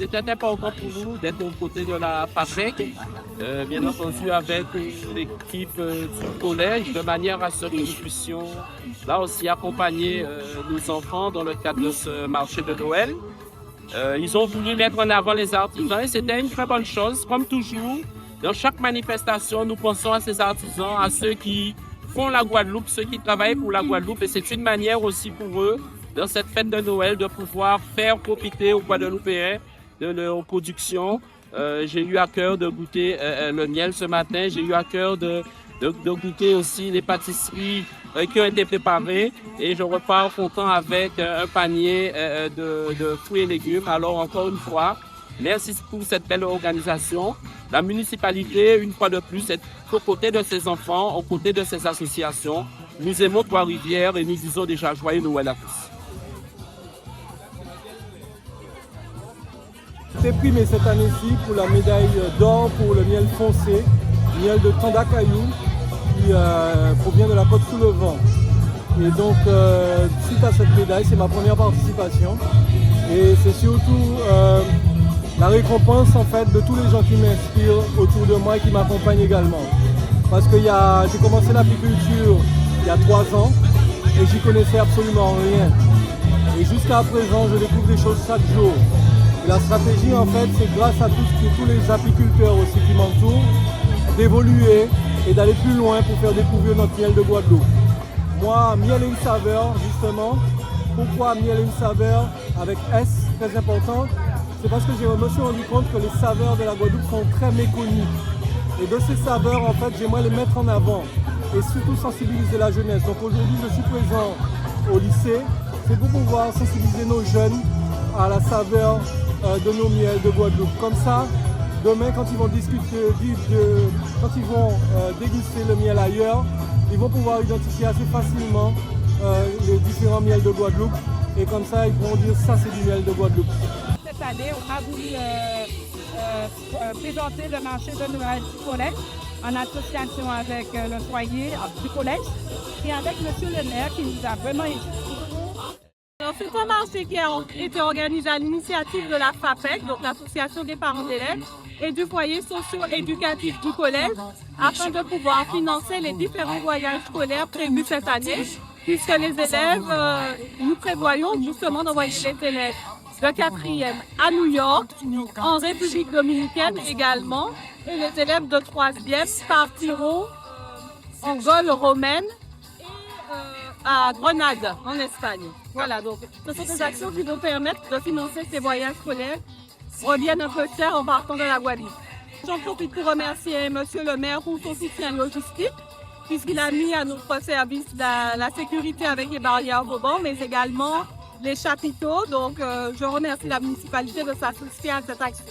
c'était important pour nous d'être aux côtés de la FAPEC, bien entendu avec l'équipe du collège, de manière à ce que nous puissions là aussi accompagner nos enfants dans le cadre de ce marché de Noël. Ils ont voulu mettre en avant les artisans et c'était une très bonne chose. Comme toujours, dans chaque manifestation, nous pensons à ces artisans, à ceux qui font la Guadeloupe, ceux qui travaillent pour la Guadeloupe. Et c'est une manière aussi pour eux, dans cette fête de Noël, de pouvoir faire profiter aux Guadeloupéens de leur production. J'ai eu à cœur de goûter le miel ce matin. J'ai eu à cœur de goûter aussi les pâtisseries qui ont été préparées. Et je repars content avec un panier de fruits et légumes. Alors encore une fois, merci pour cette belle organisation. La municipalité, une fois de plus, est aux côtés de ses enfants, aux côtés de ses associations. Nous aimons Trois-Rivières et nous disons déjà joyeux Noël à tous. J'ai été primé cette année-ci pour la médaille d'or pour le miel foncé, miel de Tandakayou, qui provient de la côte sous le vent. Et donc, suite à cette médaille, c'est ma première participation. Et c'est surtout la récompense en fait de tous les gens qui m'inspirent autour de moi et qui m'accompagnent également. Parce que j'ai commencé l'apiculture il y a 3 ans et j'y connaissais absolument rien. Et jusqu'à présent, je découvre des choses chaque jour. Et la stratégie, en fait, c'est grâce à tous les apiculteurs aussi qui m'entourent, d'évoluer et d'aller plus loin pour faire découvrir notre miel de Guadeloupe. Moi, miel et une saveur, justement. Pourquoi miel et une saveur avec S, très important? C'est parce que je me suis rendu compte que les saveurs de la Guadeloupe sont très méconnues. Et de ces saveurs, en fait, j'aimerais les mettre en avant et surtout sensibiliser la jeunesse. Donc aujourd'hui, je suis présent au lycée. C'est pour pouvoir sensibiliser nos jeunes à la saveur de nos miels de Guadeloupe. Comme ça, demain, quand ils vont déguster le miel ailleurs, ils vont pouvoir identifier assez facilement les différents miels de Guadeloupe. Et comme ça, ils pourront dire ça, c'est du miel de Guadeloupe. Cette année, on a voulu présenter le marché de Noël du collège en association avec le foyer du collège et avec M. le maire qui nous a vraiment aidés. C'est un marché qui a été organisé à l'initiative de la FAPEC, donc l'Association des parents d'élèves, et du foyer socio-éducatif du collège, afin de pouvoir financer les différents voyages scolaires prévus cette année, puisque les élèves, nous prévoyons justement d'envoyer les élèves de 4e à New York, en République dominicaine également, et les élèves de 3e partiront en Gaule romaine et à Grenade, en Espagne. Voilà, donc ce sont des actions qui vont permettre de financer ces voyages scolaires, reviennent un peu cher en partant de la Guadeloupe. J'en profite pour remercier M. le maire pour son soutien logistique, puisqu'il a mis à notre service la sécurité avec les barrières vauban, mais également les chapiteaux. Donc, je remercie la municipalité de s'associer à cette action.